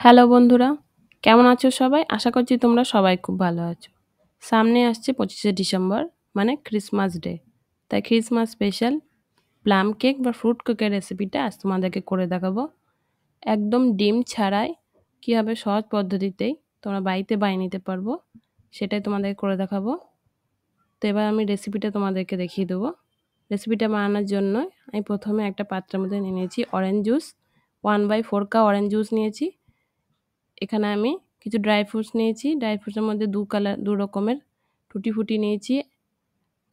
Hello বন্ধুরা, কেমন আছো সবাই? আশা করছি তোমরা সবাই খুব ভালো আছো। সামনে আসছে 25শে ডিসেম্বর মানে ক্রিসমাস ডে। তাই ক্রিসমাস স্পেশাল প্লাম কেক বা ফ্রুট কেকের রেসিপিটা আজ তোমাদেরকে করে দেখাবো। একদম ডিম ছাড়াই কীভাবে সহজ পদ্ধতিতেই তোমরা বাড়িতে বানিয়ে নিতে পারবো সেটাই তোমাদেরকে করে দেখাবো। তো এবার আমি রেসিপিটা তোমাদেরকে দেখিয়ে দেবো। রেসিপিটা বানানোর জন্য আমি প্রথমে একটা পাত্রের মধ্যে নিয়ে নিয়েছি orange juice, 1/4 cup orange juice নিয়েছি। এখানে আমি কিছু ড্রাই ফ্রুটস নিয়েছি। ড্রাই ফ্রুটসের মধ্যে দু রকমের টুটি ফুটি নিয়েছি,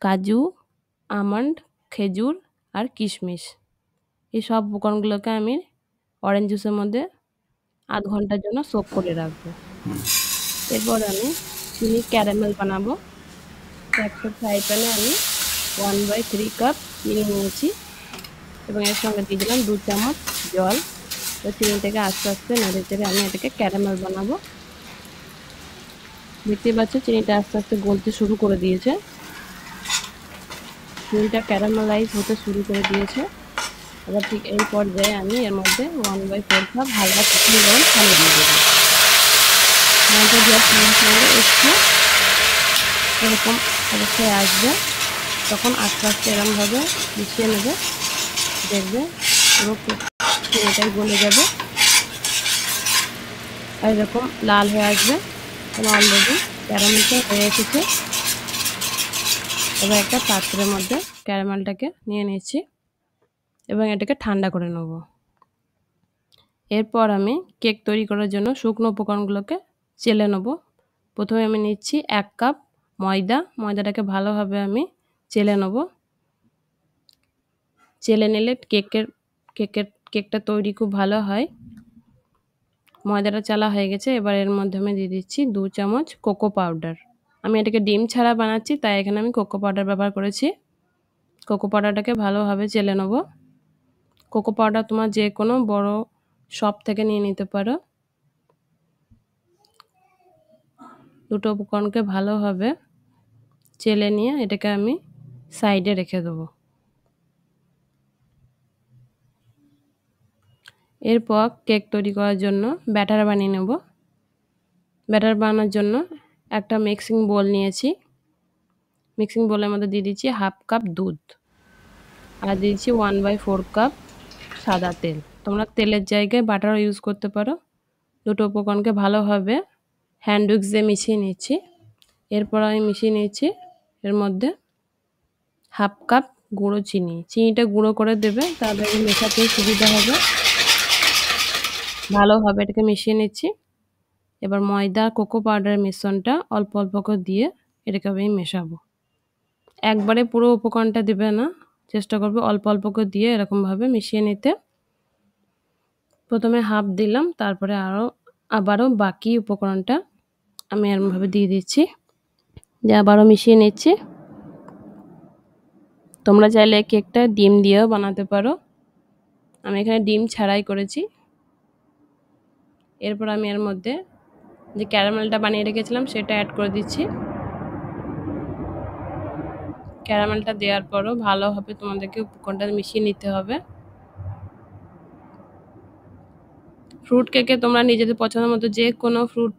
কাজু, আমন্ড, খেজুর আর কিশমিশ। এই সব উপকরণগুলোকে আমি অরেঞ্জ জুসের মধ্যে আধ ঘন্টার জন্য সোক করে রাখবো। এরপর আমি চিনি ক্যারামেল বানাবো। একটা ফ্রাই প্যানে আমি 1/3 কাপ চিনি নিয়েছি এবং এর সঙ্গে দিয়ে দিলাম 2 চামচ জল। তো চিনিটাকে আস্তে আস্তে নেড়ে চেড়ে আমি এটাকে ক্যারামেল বানাবো। দেখতেই পাচ্ছ চিনিটা আস্তে আস্তে গলতে শুরু করে দিয়েছে। চিনিটা ক্যারামেলাইজ হতে শুরু করে দিয়েছে। এবার ঠিক এই পর্যায়ে আমি এর মধ্যে 1/4 কাপ হালকা কুসুম গরম পানি দিয়ে দেবো। পানিটা দেওয়ার সঙ্গে সঙ্গে একটু এরকম অবস্থায় আসবে, তখন আস্তে আস্তে এরকমভাবে মিশিয়ে নেবে। দেখবে পুরো চিনিটাই গলে যাবে আর এরকম লাল হয়ে আসবে। কারণ অলরেডি ক্যারামেলটা হয়ে এসেছে। এবার একটা পাত্রের মধ্যে ক্যারামেলটাকে নিয়ে নিচ্ছি এবং এটাকে ঠান্ডা করে নেব। এরপর আমি কেক তৈরি করার জন্য শুকনো উপকরণগুলোকে চেলে নেব। প্রথমে আমি নিচ্ছি 1 কাপ ময়দা। ময়দাটাকে ভালোভাবে আমি চেলে নেব। চেলে নিলে কেকটা তৈরি খুব ভালো হয়। ময়দাটা চালা হয়ে গেছে। এবার এর মধ্যে আমি দিয়ে দিচ্ছি 2 চামচ কোকো পাউডার। আমি এটাকে ডিম ছাড়া বানাচ্ছি, তাই এখানে আমি কোকো পাউডার ব্যবহার করেছি। কোকো পাউডারটাকে ভালোভাবে চেলে নেব। কোকো পাউডার তোমার যে কোনো বড় শপ থেকে নিয়ে নিতে পারো। দুটো উপকরণকে ভালোভাবে চেলে নিয়ে এটাকে আমি সাইডে রেখে দেবো। এরপর কেক তৈরি করার জন্য ব্যাটার বানিয়ে নেব। ব্যাটার বানানোর জন্য একটা মিক্সিং বোল নিয়েছি। মিক্সিং বোলের মধ্যে দিয়ে দিচ্ছি 1/2 কাপ দুধ আর দিয়েছি 1/4 কাপ সাদা তেল। তোমরা তেলের জায়গায় বাটারও ইউজ করতে পারো। দুটো উপকরণকে ভালোভাবে হ্যান্ড উইক্স দিয়ে মিশিয়ে নিচ্ছি। এরপর আমি মিশিয়ে নিচ্ছি এর মধ্যে 1/2 কাপ গুঁড়ো চিনি। চিনিটা গুঁড়ো করে দেবে, তাহলে মেশাতে সুবিধা হবে। ভালোভাবে এটাকে মিশিয়ে নিচ্ছি। এবার ময়দা কোকো পাউডারের মিশ্রণটা অল্প অল্প করে দিয়ে এটাকে আমি মেশাবো। একবারে পুরো উপকরণটা দেবে না, চেষ্টা করবে অল্প অল্প করে দিয়ে এরকমভাবে মিশিয়ে নিতে। প্রথমে হাফ দিলাম, তারপরে আবারও বাকি উপকরণটা আমি এরকমভাবে দিয়ে দিচ্ছি, দিয়ে আবারও মিশিয়ে নিচ্ছি। তোমরা চাইলে কেকটা ডিম দিয়েও বানাতে পারো। আমি এখানে ডিম ছাড়াই করেছি। এরপর আমি এর মধ্যে যে ক্যারামেলটা বানিয়ে রেখেছিলাম সেটা অ্যাড করে দিচ্ছি। ক্যারামেলটা দেওয়ার পরও ভালোভাবে তোমাদেরকে উপকরণটা মিশিয়ে নিতে হবে। ফ্রুট কেকে তোমরা নিজেদের পছন্দ মতো যে কোনো ফ্রুট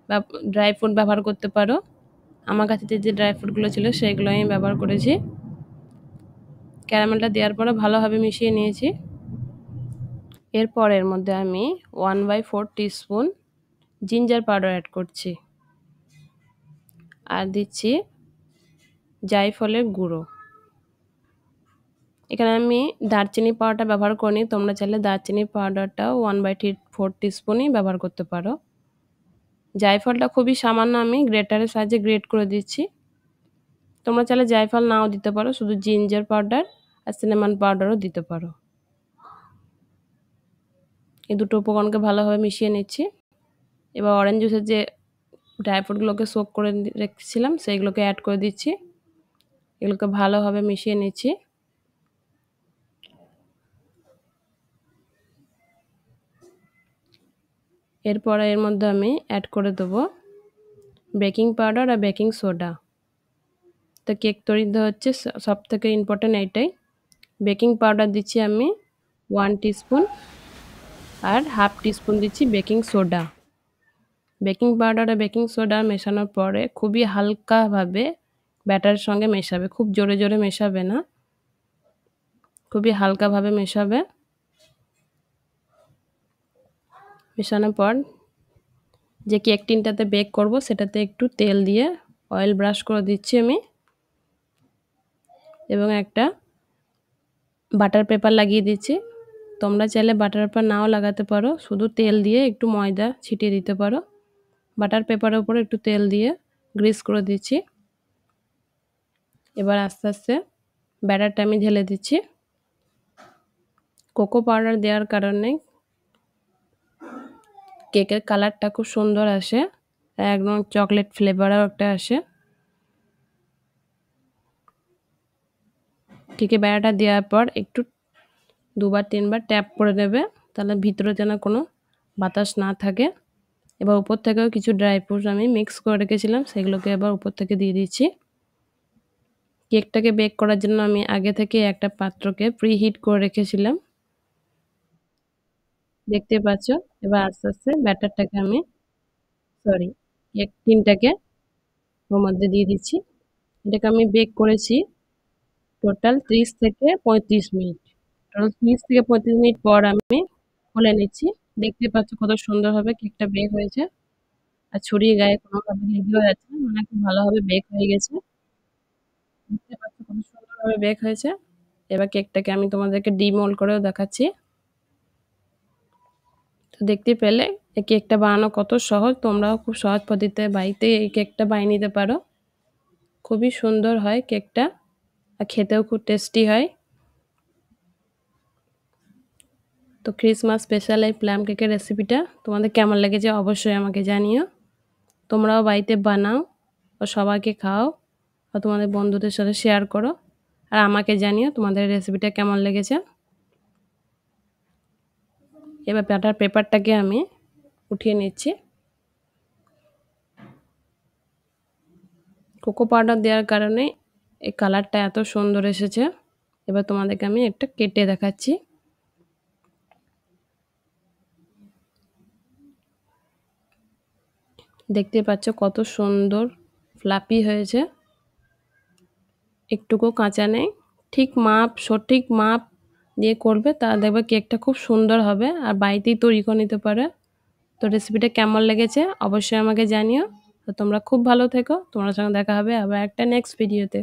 বা ড্রাই ফ্রুট ব্যবহার করতে পারো। আমার কাছে যে ড্রাই ফ্রুটগুলো ছিল সেগুলো আমি ব্যবহার করেছি। ক্যারামেলটা দেওয়ার পরে ভালোভাবে মিশিয়ে নিয়েছি। এরপর এর মধ্যে আমি 1/4 টিস্পুন জিঞ্জার পাউডার অ্যাড করছি আর দিচ্ছি জায়ফলের গুঁড়ো। এখানে আমি দারচিনি পাউডারটা ব্যবহার করিনি, তোমরা চাইলে দারচিনি পাউডারটাও 1/4 টিস্পুনই ব্যবহার করতে পারো। জায়ফলটা খুবই সামান্য আমি গ্রেটারের সাহায্যে গ্রেট করে দিচ্ছি। তোমরা চাইলে জায়ফল নাও দিতে পারো, শুধু জিঞ্জার পাউডার আর সিনামন পাউডারও দিতে পারো। এই দুটো উপকরণকে ভালোভাবে মিশিয়ে নিচ্ছি। এবার অরেঞ্জ জুসের যে ড্রাই ফ্রুটগুলোকে সোক করে রেখেছিলাম সেইগুলোকে অ্যাড করে দিচ্ছি। এগুলোকে ভালোভাবে মিশিয়ে নিচ্ছি। এরপরে এর মধ্যে আমি অ্যাড করে দেবো বেকিং পাউডার আর বেকিং সোডা। তো কেক তৈরিতে হচ্ছে সবথেকে ইম্পর্ট্যান্ট এইটাই। বেকিং পাউডার দিচ্ছি আমি 1 টিস্পুন আর হাফ টিস্পুন দিচ্ছি বেকিং সোডা। বেকিং পাউডার আর বেকিং সোডা মেশানোর পরে খুবই হালকাভাবে ব্যাটারের সঙ্গে মেশাবে, খুব জোরে জোরে মেশাবে না, খুবই হালকাভাবে মেশাবে। মেশানোর পর যে কেক টিনটাতে বেক করব সেটাতে একটু তেল দিয়ে অয়েল ব্রাশ করে দিচ্ছি আমি, এবং একটা বাটার পেপার লাগিয়ে দিচ্ছি। তোমরা চাইলে বাটার পেপার নাও লাগাতে পারো, শুধু তেল দিয়ে একটু ময়দা ছিটিয়ে দিতে পারো। বাটার পেপারের উপরে একটু তেল দিয়ে গ্রিস করে দিচ্ছি। এবার আস্তে আস্তে ব্যাটারটা আমি ঢেলে দিচ্ছি। কোকো পাউডার দেওয়ার কারণে কেকের কালারটা খুব সুন্দর আসে, একদম চকলেট ফ্লেভারও একটা আসে। কেকে ব্যাটারটা দেওয়ার পর একটু 2 বার 3 বার ট্যাপ করে দেবে, তাহলে ভিতরে যেন কোনো বাতাস না থাকে। এবার উপর থেকেও কিছু ড্রাই ফ্রুটস আমি মিক্স করে রেখেছিলাম, সেগুলোকে এবার উপর থেকে দিয়ে দিচ্ছি। কেকটাকে বেক করার জন্য আমি আগে থেকে একটা পাত্রকে প্রিহিট করে রেখেছিলাম, দেখতে পাচ্ছ। এবার আস্তে আস্তে ব্যাটারটাকে আমি কেক টিনটাকে ওর মধ্যে দিয়ে দিচ্ছি। এটাকে আমি বেক করেছি টোটাল 30 থেকে 35 মিনিট। টোটাল 30 থেকে 35 মিনিট পর আমি খুলে নিচ্ছি। দেখতে পাচ্ছ কত সুন্দরভাবে কেকটা বেক হয়েছে, আর ছড়িয়ে গায়ে কোনোভাবে লেগেও যাচ্ছে না, মানে খুব ভালোভাবে বেক হয়ে গেছে। দেখতে পাচ্ছ কত সুন্দরভাবে বেক হয়েছে। এবার কেকটাকে আমি তোমাদেরকে ডিমোল্ড করেও দেখাচ্ছি। তো দেখতে পেলে এই কেকটা বানানো কত সহজ, তোমরাও খুব সহজ পদ্ধতিতে বাড়িতে এই কেকটা বানিয়ে নিতে পারো। খুবই সুন্দর হয় কেকটা, আর খেতেও খুব টেস্টি হয়। তো ক্রিসমাস স্পেশাল এই প্লাম কেকের রেসিপিটা তোমাদের কেমন লেগেছে অবশ্যই আমাকে জানিও। তোমরাও বাড়িতে বানাও ও সবাইকে খাও, আর তোমাদের বন্ধুদের সাথে শেয়ার করো, আর আমাকে জানিও তোমাদের রেসিপিটা কেমন লেগেছে। এবার ব্যাটার পেপারটাকে আমি উঠিয়ে নিচ্ছি। কোকো পাউডার দেওয়ার কারণে এই কালারটা এত সুন্দর এসেছে। এবার তোমাদেরকে আমি একটা কেটে দেখাচ্ছি। দেখতে পাচ্ছ কত সুন্দর ফ্লাফি হয়েছে, একটুকু কাঁচা নেই। ঠিক মাপ, সঠিক মাপ দিয়ে করবে, তাহলে দেখবে কেকটা খুব সুন্দর হবে, আর বাড়িতেই তৈরি করে নিতে পারে। তো রেসিপিটা কেমন লেগেছে অবশ্যই আমাকে জানিও। তো তোমরা খুব ভালো থেকো, তোমার সঙ্গে দেখা হবে আবার একটা নেক্সট ভিডিওতে।